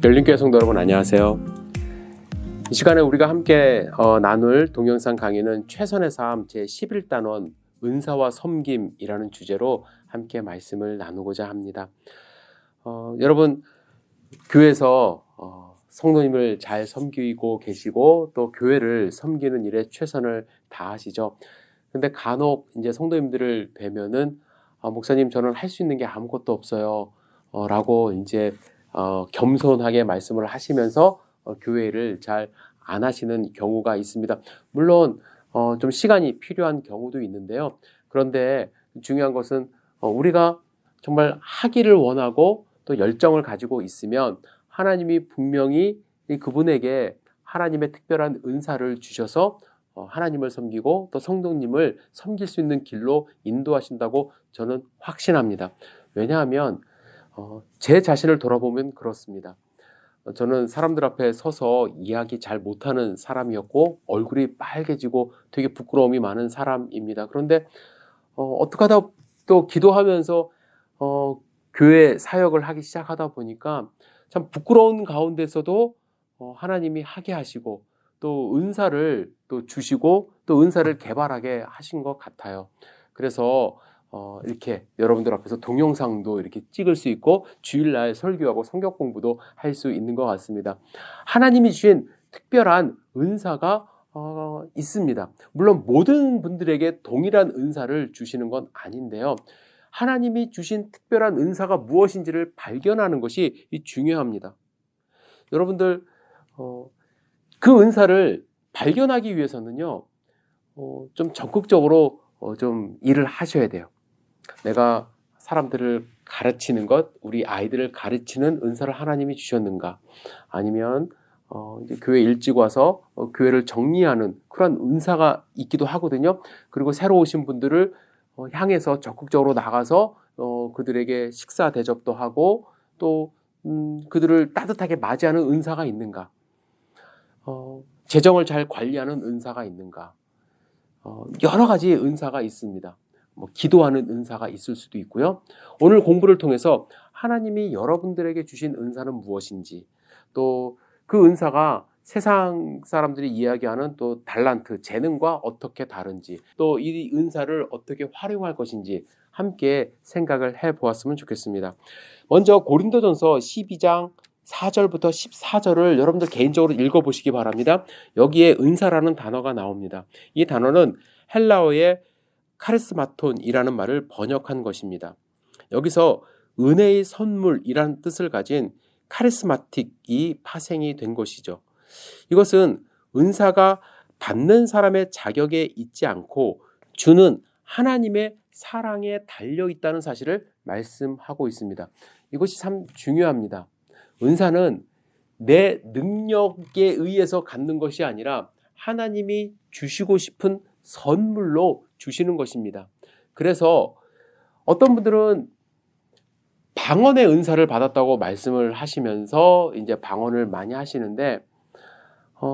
열린교회 성도 여러분 안녕하세요. 이 시간에 우리가 함께 나눌 동영상 강의는 최선의 삶 제11단원 은사와 섬김이라는 주제로 함께 말씀을 나누고자 합니다. 여러분 교회에서 성도님을 잘 섬기고 계시고 또 교회를 섬기는 일에 최선을 다하시죠. 근데 간혹 이제 성도님들을 뵈면은 목사님 저는 할 수 있는 게 아무것도 없어요 라고 이제 겸손하게 말씀을 하시면서 교회를 잘 안 하시는 경우가 있습니다. 물론 좀 시간이 필요한 경우도 있는데요. 그런데 중요한 것은 우리가 정말 하기를 원하고 또 열정을 가지고 있으면 하나님이 분명히 그분에게 하나님의 특별한 은사를 주셔서 하나님을 섬기고 또 성도님을 섬길 수 있는 길로 인도하신다고 저는 확신합니다. 왜냐하면 제 자신을 돌아보면 그렇습니다. 저는 사람들 앞에 서서 이야기 잘 못하는 사람이었고 얼굴이 빨개지고 되게 부끄러움이 많은 사람입니다. 그런데 어떻게 하다 또 기도하면서 교회 사역을 하기 시작하다 보니까 참 부끄러운 가운데서도 하나님이 하게 하시고 또 은사를 또 주시고 또 은사를 개발하게 하신 것 같아요. 그래서 이렇게 여러분들 앞에서 동영상도 이렇게 찍을 수 있고 주일날 설교하고 성경 공부도 할 수 있는 것 같습니다. 하나님이 주신 특별한 은사가 있습니다. 물론 모든 분들에게 동일한 은사를 주시는 건 아닌데요. 하나님이 주신 특별한 은사가 무엇인지를 발견하는 것이 중요합니다. 여러분들 그 은사를 발견하기 위해서는요, 좀 적극적으로 좀 일을 하셔야 돼요. 내가 사람들을 가르치는 것, 우리 아이들을 가르치는 은사를 하나님이 주셨는가? 아니면 이제 교회 일찍 와서 교회를 정리하는 그런 은사가 있기도 하거든요. 그리고 새로 오신 분들을 향해서 적극적으로 나가서 그들에게 식사 대접도 하고 또 그들을 따뜻하게 맞이하는 은사가 있는가? 재정을 잘 관리하는 은사가 있는가? 여러 가지 은사가 있습니다. 기도하는 은사가 있을 수도 있고요. 오늘 공부를 통해서 하나님이 여러분들에게 주신 은사는 무엇인지, 또 그 은사가 세상 사람들이 이야기하는 또 달란트, 재능과 어떻게 다른지, 또 이 은사를 어떻게 활용할 것인지 함께 생각을 해보았으면 좋겠습니다. 먼저 고린도전서 12장 4절부터 14절을 여러분들 개인적으로 읽어보시기 바랍니다. 여기에 은사라는 단어가 나옵니다. 이 단어는 헬라어의 카리스마톤이라는 말을 번역한 것입니다. 여기서 은혜의 선물이라는 뜻을 가진 카리스마틱이 파생이 된 것이죠. 이것은 은사가 받는 사람의 자격에 있지 않고 주는 하나님의 사랑에 달려 있다는 사실을 말씀하고 있습니다. 이것이 참 중요합니다. 은사는 내 능력에 의해서 갖는 것이 아니라 하나님이 주시고 싶은 선물로 주시는 것입니다. 그래서 어떤 분들은 방언의 은사를 받았다고 말씀을 하시면서 이제 방언을 많이 하시는데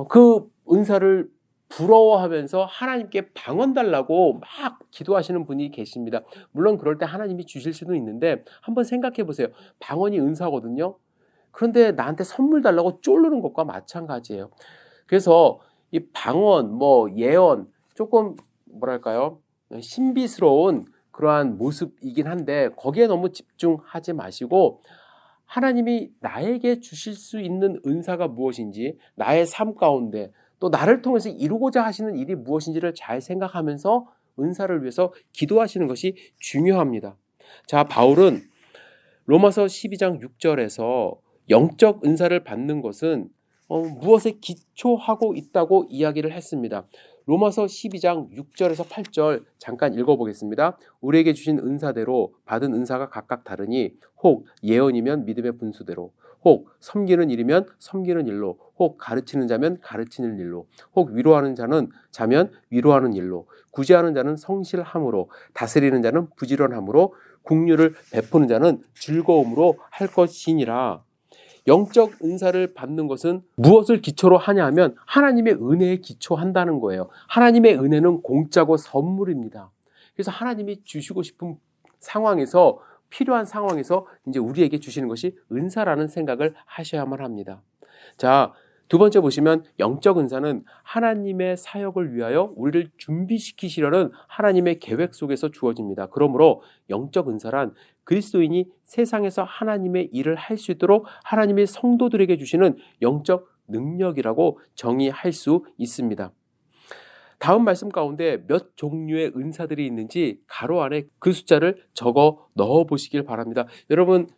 그 은사를 부러워하면서 하나님께 방언 달라고 막 기도하시는 분이 계십니다. 물론 그럴 때 하나님이 주실 수도 있는데 한번 생각해 보세요. 방언이 은사거든요. 그런데 나한테 선물 달라고 쫄르는 것과 마찬가지예요. 그래서 이 방언, 예언 조금 뭐랄까요? 신비스러운 그러한 모습이긴 한데 거기에 너무 집중하지 마시고 하나님이 나에게 주실 수 있는 은사가 무엇인지, 나의 삶 가운데 또 나를 통해서 이루고자 하시는 일이 무엇인지를 잘 생각하면서 은사를 위해서 기도하시는 것이 중요합니다. 자, 바울은 로마서 12장 6절에서 영적 은사를 받는 것은 무엇에 기초하고 있다고 이야기를 했습니다. 로마서 12장 6절에서 8절 잠깐 읽어보겠습니다. 우리에게 주신 은사대로 받은 은사가 각각 다르니 혹 예언이면 믿음의 분수대로, 혹 섬기는 일이면 섬기는 일로, 혹 가르치는 자면 가르치는 일로, 혹 위로하는 자면 위로하는 일로, 구제하는 자는 성실함으로, 다스리는 자는 부지런함으로, 긍휼을 베푸는 자는 즐거움으로 할 것이니라. 영적 은사를 받는 것은 무엇을 기초로 하냐 하면 하나님의 은혜에 기초한다는 거예요. 하나님의 은혜는 공짜고 선물입니다. 그래서 하나님이 주시고 싶은 상황에서 필요한 상황에서 이제 우리에게 주시는 것이 은사라는 생각을 하셔야만 합니다. 자, 두 번째 보시면 영적 은사는 하나님의 사역을 위하여 우리를 준비시키시려는 하나님의 계획 속에서 주어집니다. 그러므로 영적 은사란 그리스도인이 세상에서 하나님의 일을 할 수 있도록 하나님의 성도들에게 주시는 영적 능력이라고 정의할 수 있습니다. 다음 말씀 가운데 몇 종류의 은사들이 있는지 가로 안에 그 숫자를 적어 넣어 보시길 바랍니다. 여러분,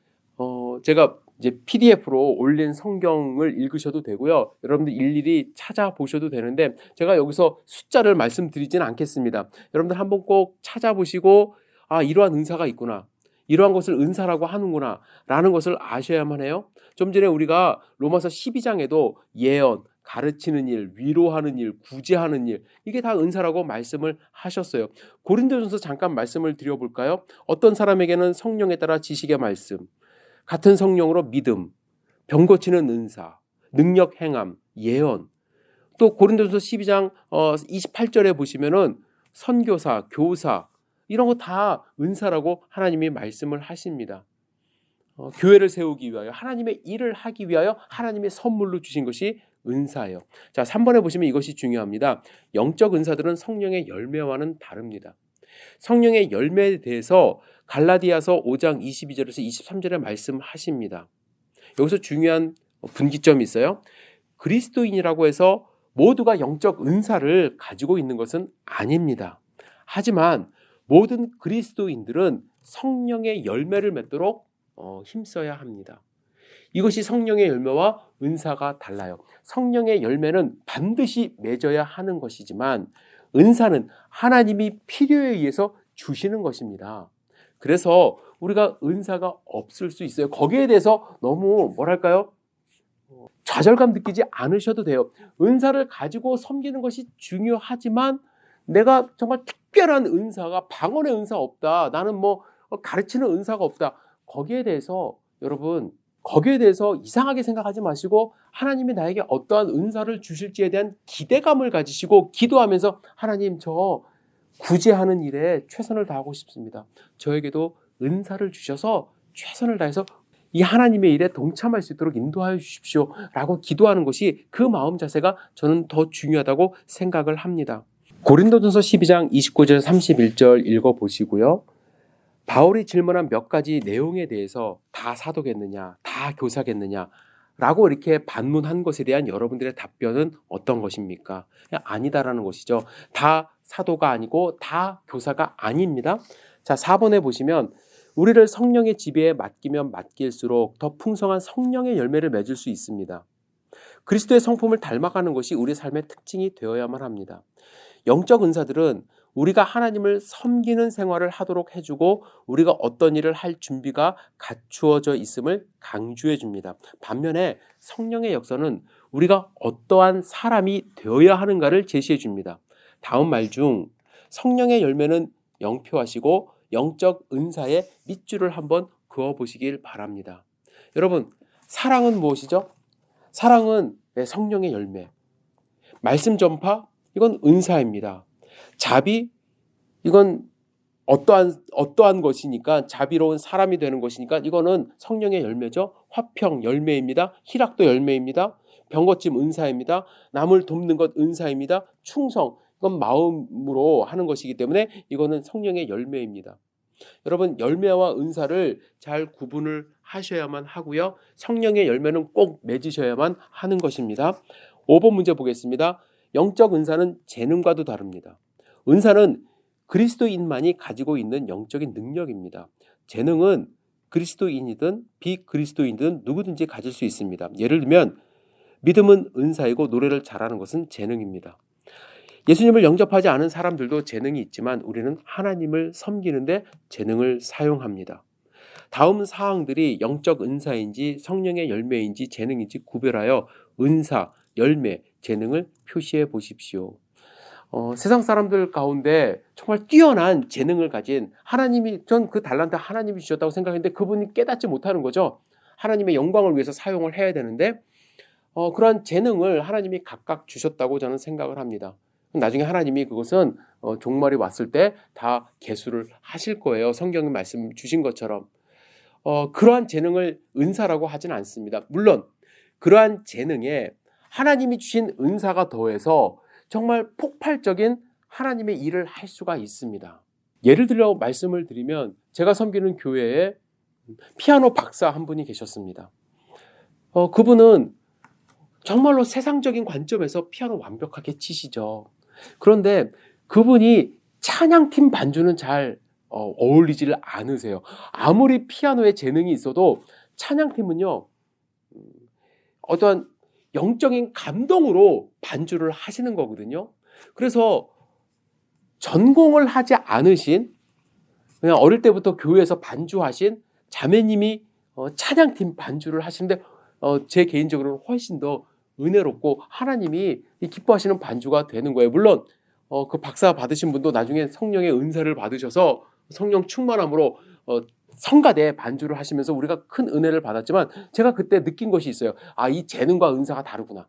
제가 이제 PDF로 올린 성경을 읽으셔도 되고요. 여러분들 일일이 찾아보셔도 되는데 제가 여기서 숫자를 말씀드리지는 않겠습니다. 여러분들 한번 꼭 찾아보시고 이러한 은사가 있구나. 이러한 것을 은사라고 하는구나 라는 것을 아셔야만 해요. 좀 전에 우리가 로마서 12장에도 예언, 가르치는 일, 위로하는 일, 구제하는 일, 이게 다 은사라고 말씀을 하셨어요. 고린도전서 잠깐 말씀을 드려볼까요? 어떤 사람에게는 성령에 따라 지식의 말씀, 같은 성령으로 믿음, 병 고치는 은사, 능력 행함, 예언. 또 고린도전서 12장 28절에 보시면은 선교사, 교사 이런 거 다 은사라고 하나님이 말씀을 하십니다. 교회를 세우기 위하여 하나님의 일을 하기 위하여 하나님의 선물로 주신 것이 은사예요. 자, 3번에 보시면 이것이 중요합니다. 영적 은사들은 성령의 열매와는 다릅니다. 성령의 열매에 대해서 갈라디아서 5장 22절에서 23절에 말씀하십니다. 여기서 중요한 분기점이 있어요. 그리스도인이라고 해서 모두가 영적 은사를 가지고 있는 것은 아닙니다. 하지만 모든 그리스도인들은 성령의 열매를 맺도록 힘써야 합니다. 이것이 성령의 열매와 은사가 달라요. 성령의 열매는 반드시 맺어야 하는 것이지만 은사는 하나님이 필요에 의해서 주시는 것입니다. 그래서 우리가 은사가 없을 수 있어요. 거기에 대해서 너무 좌절감 느끼지 않으셔도 돼요. 은사를 가지고 섬기는 것이 중요하지만 내가 정말 특별한 은사가 방언의 은사 없다. 나는 가르치는 은사가 없다. 거기에 대해서 여러분 이상하게 생각하지 마시고 하나님이 나에게 어떠한 은사를 주실지에 대한 기대감을 가지시고 기도하면서 하나님 저 구제하는 일에 최선을 다하고 싶습니다. 저에게도 은사를 주셔서 최선을 다해서 이 하나님의 일에 동참할 수 있도록 인도하여 주십시오 라고 기도하는 것이 그 마음 자세가 저는 더 중요하다고 생각을 합니다. 고린도전서 12장 29절 31절 읽어보시고요. 바울이 질문한 몇 가지 내용에 대해서 다 사도겠느냐, 다 교사겠느냐 라고 이렇게 반문한 것에 대한 여러분들의 답변은 어떤 것입니까? 아니다라는 것이죠. 다 사도가 아니고 다 교사가 아닙니다. 자, 4번에 보시면 우리를 성령의 지배에 맡기면 맡길수록 더 풍성한 성령의 열매를 맺을 수 있습니다. 그리스도의 성품을 닮아가는 것이 우리 삶의 특징이 되어야만 합니다. 영적 은사들은 우리가 하나님을 섬기는 생활을 하도록 해주고 우리가 어떤 일을 할 준비가 갖추어져 있음을 강조해 줍니다. 반면에 성령의 역사는 우리가 어떠한 사람이 되어야 하는가를 제시해 줍니다. 다음 말 중 성령의 열매는 영표하시고 영적 은사의 밑줄을 한번 그어보시길 바랍니다. 여러분, 사랑은 무엇이죠? 사랑은 성령의 열매. 말씀 전파, 이건 은사입니다. 자비, 이건 어떠한 것이니까 자비로운 사람이 되는 것이니까 이거는 성령의 열매죠. 화평 열매입니다. 희락도 열매입니다. 병고침 은사입니다. 남을 돕는 것 은사입니다. 충성, 이건 마음으로 하는 것이기 때문에 이거는 성령의 열매입니다. 여러분, 열매와 은사를 잘 구분을 하셔야만 하고요. 성령의 열매는 꼭 맺으셔야만 하는 것입니다. 5번 문제 보겠습니다. 영적 은사는 재능과도 다릅니다. 은사는 그리스도인만이 가지고 있는 영적인 능력입니다. 재능은 그리스도인이든 비그리스도인이든 누구든지 가질 수 있습니다. 예를 들면 믿음은 은사이고 노래를 잘하는 것은 재능입니다. 예수님을 영접하지 않은 사람들도 재능이 있지만 우리는 하나님을 섬기는데 재능을 사용합니다. 다음 사항들이 영적 은사인지 성령의 열매인지 재능인지 구별하여 은사, 열매, 재능을 표시해 보십시오. 세상 사람들 가운데 정말 뛰어난 재능을 가진 하나님이, 전 그 달란트 하나님이 주셨다고 생각했는데 그분이 깨닫지 못하는 거죠. 하나님의 영광을 위해서 사용을 해야 되는데 그러한 재능을 하나님이 각각 주셨다고 저는 생각을 합니다. 나중에 하나님이 그것은 종말이 왔을 때 다 계수를 하실 거예요. 성경에 말씀 주신 것처럼. 그러한 재능을 은사라고 하진 않습니다. 물론 그러한 재능에 하나님이 주신 은사가 더해서 정말 폭발적인 하나님의 일을 할 수가 있습니다. 예를 들어 말씀을 드리면 제가 섬기는 교회에 피아노 박사 한 분이 계셨습니다. 그분은 정말로 세상적인 관점에서 피아노 완벽하게 치시죠. 그런데 그분이 찬양팀 반주는 잘 어울리지를 않으세요. 아무리 피아노에 재능이 있어도 찬양팀은요, 어떠한 영적인 감동으로 반주를 하시는 거거든요. 그래서 전공을 하지 않으신, 그냥 어릴 때부터 교회에서 반주하신 자매님이 찬양팀 반주를 하시는데 제 개인적으로는 훨씬 더 은혜롭고 하나님이 기뻐하시는 반주가 되는 거예요. 물론 그 박사 받으신 분도 나중에 성령의 은사를 받으셔서 성령 충만함으로 성가대 반주를 하시면서 우리가 큰 은혜를 받았지만 제가 그때 느낀 것이 있어요. 이 재능과 은사가 다르구나.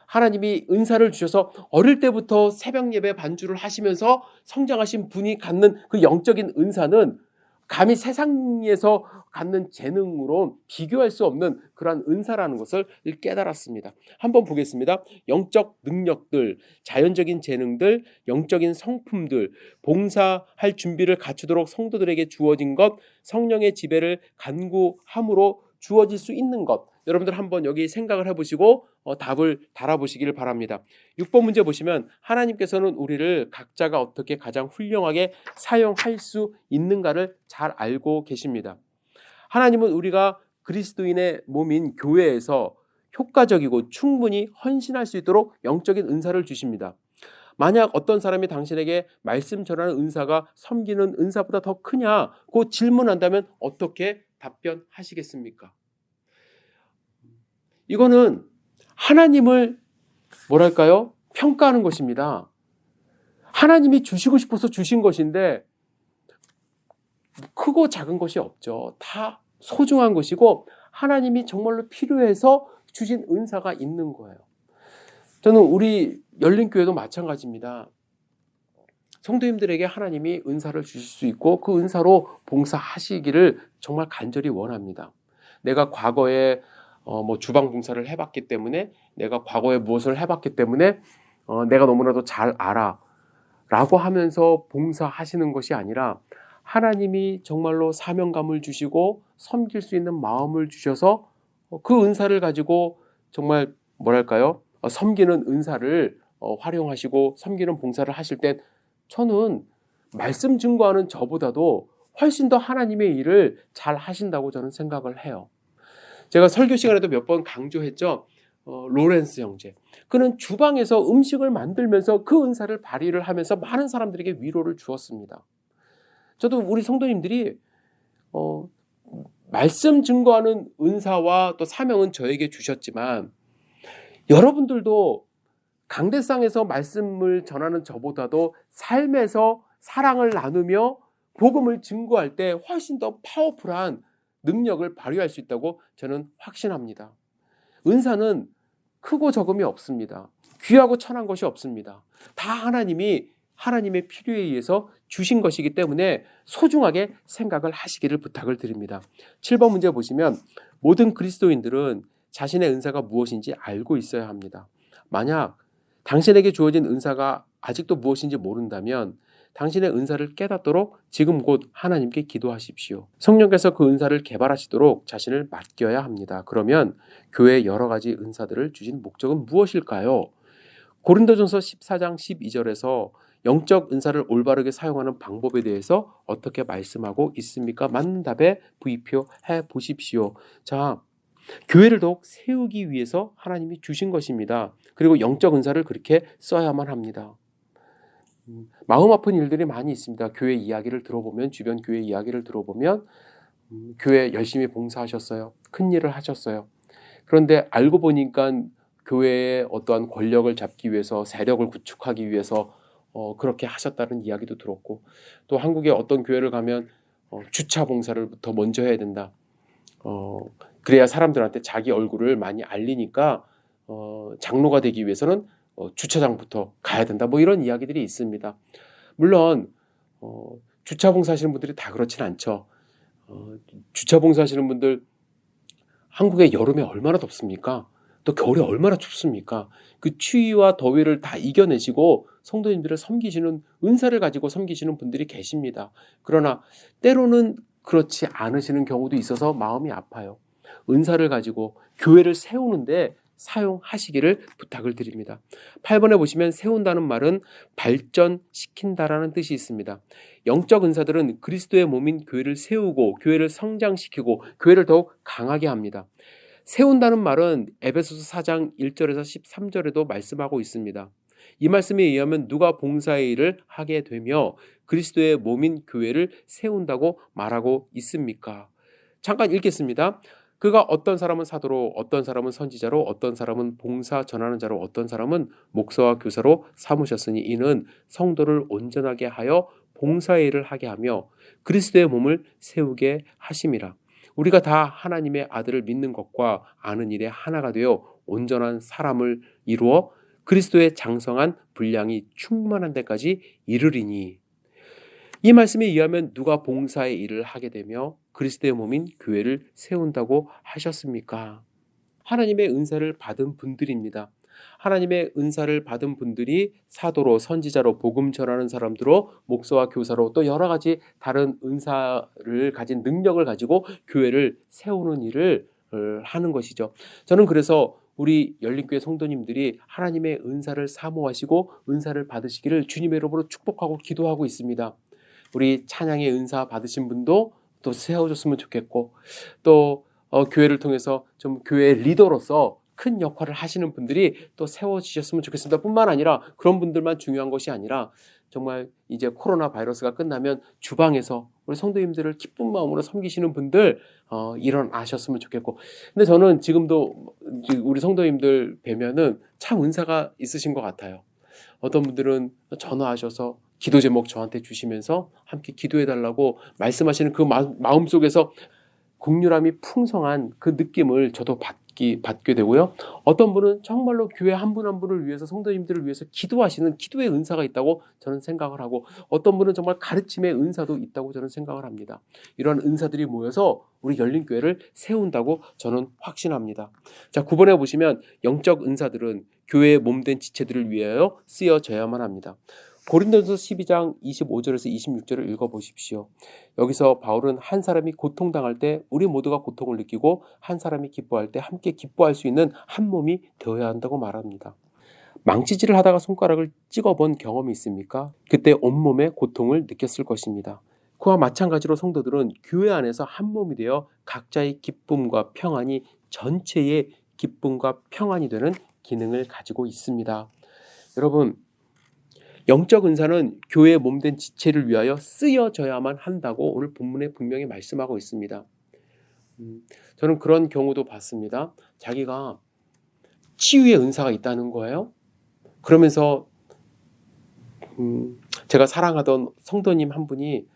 하나님이 은사를 주셔서 어릴 때부터 새벽 예배 반주를 하시면서 성장하신 분이 갖는 그 영적인 은사는 감히 세상에서 갖는 재능으로 비교할 수 없는 그러한 은사라는 것을 깨달았습니다. 한번 보겠습니다. 영적 능력들, 자연적인 재능들, 영적인 성품들, 봉사할 준비를 갖추도록 성도들에게 주어진 것, 성령의 지배를 간구함으로 주어질 수 있는 것. 여러분들 한번 여기 생각을 해보시고 답을 달아보시기를 바랍니다. 6번 문제 보시면 하나님께서는 우리를 각자가 어떻게 가장 훌륭하게 사용할 수 있는가를 잘 알고 계십니다. 하나님은 우리가 그리스도인의 몸인 교회에서 효과적이고 충분히 헌신할 수 있도록 영적인 은사를 주십니다. 만약 어떤 사람이 당신에게 말씀 전하는 은사가 섬기는 은사보다 더 크냐고 질문한다면 어떻게 답변하시겠습니까? 이거는 하나님을 평가하는 것입니다. 하나님이 주시고 싶어서 주신 것인데 크고 작은 것이 없죠. 다 소중한 것이고 하나님이 정말로 필요해서 주신 은사가 있는 거예요. 저는 우리 열린교회도 마찬가지입니다. 성도님들에게 하나님이 은사를 주실 수 있고 그 은사로 봉사하시기를 정말 간절히 원합니다. 내가 과거에 주방 봉사를 해봤기 때문에, 내가 과거에 무엇을 해봤기 때문에 내가 너무나도 잘 알아 라고 하면서 봉사하시는 것이 아니라 하나님이 정말로 사명감을 주시고 섬길 수 있는 마음을 주셔서 그 은사를 가지고 정말 섬기는 은사를 활용하시고 섬기는 봉사를 하실 때 저는 말씀 증거하는 저보다도 훨씬 더 하나님의 일을 잘 하신다고 저는 생각을 해요. 제가 설교 시간에도 몇 번 강조했죠. 로렌스 형제. 그는 주방에서 음식을 만들면서 그 은사를 발휘를 하면서 많은 사람들에게 위로를 주었습니다. 저도 우리 성도님들이 말씀 증거하는 은사와 또 사명은 저에게 주셨지만 여러분들도 강대상에서 말씀을 전하는 저보다도 삶에서 사랑을 나누며 복음을 증거할 때 훨씬 더 파워풀한 능력을 발휘할 수 있다고 저는 확신합니다. 은사는 크고 적음이 없습니다. 귀하고 천한 것이 없습니다. 다 하나님의 필요에 의해서 주신 것이기 때문에 소중하게 생각을 하시기를 부탁을 드립니다. 7번 문제 보시면 모든 그리스도인들은 자신의 은사가 무엇인지 알고 있어야 합니다. 만약 당신에게 주어진 은사가 아직도 무엇인지 모른다면 당신의 은사를 깨닫도록 지금 곧 하나님께 기도하십시오. 성령께서 그 은사를 개발하시도록 자신을 맡겨야 합니다. 그러면 교회에 여러 가지 은사들을 주신 목적은 무엇일까요? 고린도전서 14장 12절에서 영적 은사를 올바르게 사용하는 방법에 대해서 어떻게 말씀하고 있습니까? 맞는 답에 V표 해보십시오. 자, 교회를 더욱 세우기 위해서 하나님이 주신 것입니다. 그리고 영적 은사를 그렇게 써야만 합니다. 마음 아픈 일들이 많이 있습니다. 교회 이야기를 들어보면, 주변 교회 이야기를 들어보면 교회 열심히 봉사하셨어요. 큰 일을 하셨어요. 그런데 알고 보니까 교회의 어떠한 권력을 잡기 위해서, 세력을 구축하기 위해서 그렇게 하셨다는 이야기도 들었고, 또 한국의 어떤 교회를 가면 주차 봉사를부터 먼저 해야 된다. 그래야 사람들한테 자기 얼굴을 많이 알리니까 장로가 되기 위해서는 주차장부터 가야 된다. 이런 이야기들이 있습니다. 물론 주차 봉사하시는 분들이 다 그렇진 않죠. 주차 봉사하시는 분들, 한국의 여름에 얼마나 덥습니까? 또 겨울에 얼마나 춥습니까? 그 추위와 더위를 다 이겨내시고 성도님들을 섬기시는, 은사를 가지고 섬기시는 분들이 계십니다. 그러나 때로는 그렇지 않으시는 경우도 있어서 마음이 아파요. 은사를 가지고 교회를 세우는데 사용하시기를 부탁을 드립니다. 8번에 보시면 세운다는 말은 발전시킨다라는 뜻이 있습니다. 영적 은사들은 그리스도의 몸인 교회를 세우고 교회를 성장시키고 교회를 더욱 강하게 합니다. 세운다는 말은 에베소서 4장 1절에서 13절에도 말씀하고 있습니다. 이 말씀에 의하면 누가 봉사의 일을 하게 되며 그리스도의 몸인 교회를 세운다고 말하고 있습니까? 잠깐 읽겠습니다. 그가 어떤 사람은 사도로, 어떤 사람은 선지자로, 어떤 사람은 봉사 전하는 자로, 어떤 사람은 목사와 교사로 삼으셨으니 이는 성도를 온전하게 하여 봉사의 일을 하게 하며 그리스도의 몸을 세우게 하심이라. 우리가 다 하나님의 아들을 믿는 것과 아는 일에 하나가 되어 온전한 사람을 이루어 그리스도의 장성한 분량이 충만한 데까지 이르리니. 이 말씀에 의하면 누가 봉사의 일을 하게 되며 그리스도의 몸인 교회를 세운다고 하셨습니까? 하나님의 은사를 받은 분들입니다. 하나님의 은사를 받은 분들이 사도로, 선지자로, 복음 전하는 사람들로, 목사와 교사로, 또 여러 가지 다른 은사를 가진 능력을 가지고 교회를 세우는 일을 하는 것이죠. 저는 그래서 우리 열린교회 성도님들이 하나님의 은사를 사모하시고 은사를 받으시기를 주님의 이름으로 축복하고 기도하고 있습니다. 우리 찬양의 은사 받으신 분도 또 세워줬으면 좋겠고, 또 교회를 통해서 좀 교회의 리더로서 큰 역할을 하시는 분들이 또 세워지셨으면 좋겠습니다. 뿐만 아니라 그런 분들만 중요한 것이 아니라 정말 이제 코로나 바이러스가 끝나면 주방에서 우리 성도님들을 기쁜 마음으로 섬기시는 분들 일어나셨으면 좋겠고, 근데 저는 지금도 우리 성도님들 뵈면은 참 은사가 있으신 것 같아요. 어떤 분들은 전화하셔서 기도 제목 저한테 주시면서 함께 기도해달라고 말씀하시는 그 마음 속에서 긍휼함이 풍성한 그 느낌을 저도 받게 되고요. 어떤 분은 정말로 교회 한 분 한 분을 위해서, 성도님들을 위해서 기도하시는 기도의 은사가 있다고 저는 생각을 하고, 어떤 분은 정말 가르침의 은사도 있다고 저는 생각을 합니다. 이런 은사들이 모여서 우리 열린교회를 세운다고 저는 확신합니다. 자, 9번에 보시면 영적 은사들은 교회의 몸된 지체들을 위하여 쓰여져야만 합니다. 고린도전서 12장 25절에서 26절을 읽어보십시오. 여기서 바울은 한 사람이 고통당할 때 우리 모두가 고통을 느끼고 한 사람이 기뻐할 때 함께 기뻐할 수 있는 한 몸이 되어야 한다고 말합니다. 망치질을 하다가 손가락을 찍어본 경험이 있습니까? 그때 온몸에 고통을 느꼈을 것입니다. 그와 마찬가지로 성도들은 교회 안에서 한 몸이 되어 각자의 기쁨과 평안이 전체의 기쁨과 평안이 되는 기능을 가지고 있습니다. 여러분, 영적 은사는 교회의 몸된 지체를 위하여 쓰여져야만 한다고 오늘 본문에 분명히 말씀하고 있습니다. 저는 그런 경우도 봤습니다. 자기가 치유의 은사가 있다는 거예요. 그러면서 제가 사랑하던 성도님 한 분이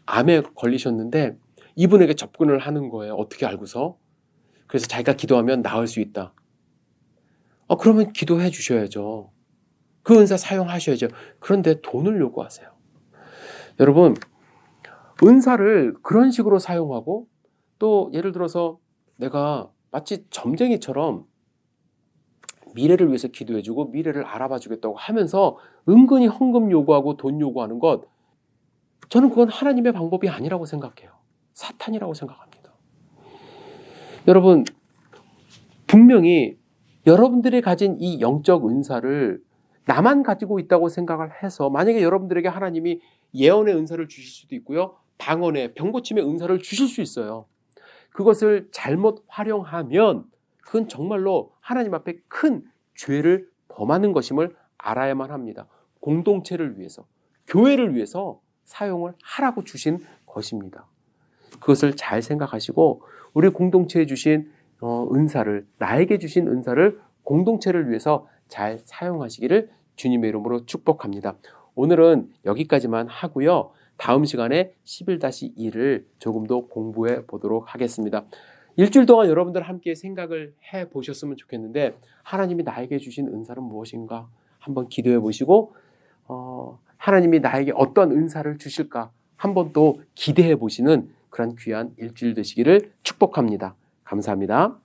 암에 걸리셨는데 이분에게 접근을 하는 거예요. 어떻게 알고서? 그래서 자기가 기도하면 나을 수 있다. 그러면 기도해 주셔야죠. 그 은사 사용하셔야죠. 그런데 돈을 요구하세요. 여러분, 은사를 그런 식으로 사용하고, 또 예를 들어서 내가 마치 점쟁이처럼 미래를 위해서 기도해주고 미래를 알아봐 주겠다고 하면서 은근히 헌금 요구하고 돈 요구하는 것, 저는 그건 하나님의 방법이 아니라고 생각해요. 사탄이라고 생각합니다. 여러분, 분명히 여러분들이 가진 이 영적 은사를 나만 가지고 있다고 생각을 해서, 만약에 여러분들에게 하나님이 예언의 은사를 주실 수도 있고요, 방언의, 병고침의 은사를 주실 수 있어요. 그것을 잘못 활용하면 그건 정말로 하나님 앞에 큰 죄를 범하는 것임을 알아야만 합니다. 공동체를 위해서, 교회를 위해서 사용을 하라고 주신 것입니다. 그것을 잘 생각하시고 우리 공동체에 주신 은사를, 나에게 주신 은사를 공동체를 위해서 잘 사용하시기를 주님의 이름으로 축복합니다. 오늘은 여기까지만 하고요. 다음 시간에 11-2를 조금 더 공부해 보도록 하겠습니다. 일주일 동안 여러분들 함께 생각을 해 보셨으면 좋겠는데, 하나님이 나에게 주신 은사는 무엇인가 한번 기도해 보시고, 하나님이 나에게 어떤 은사를 주실까 한번 또 기대해 보시는 그런 귀한 일주일 되시기를 축복합니다. 감사합니다.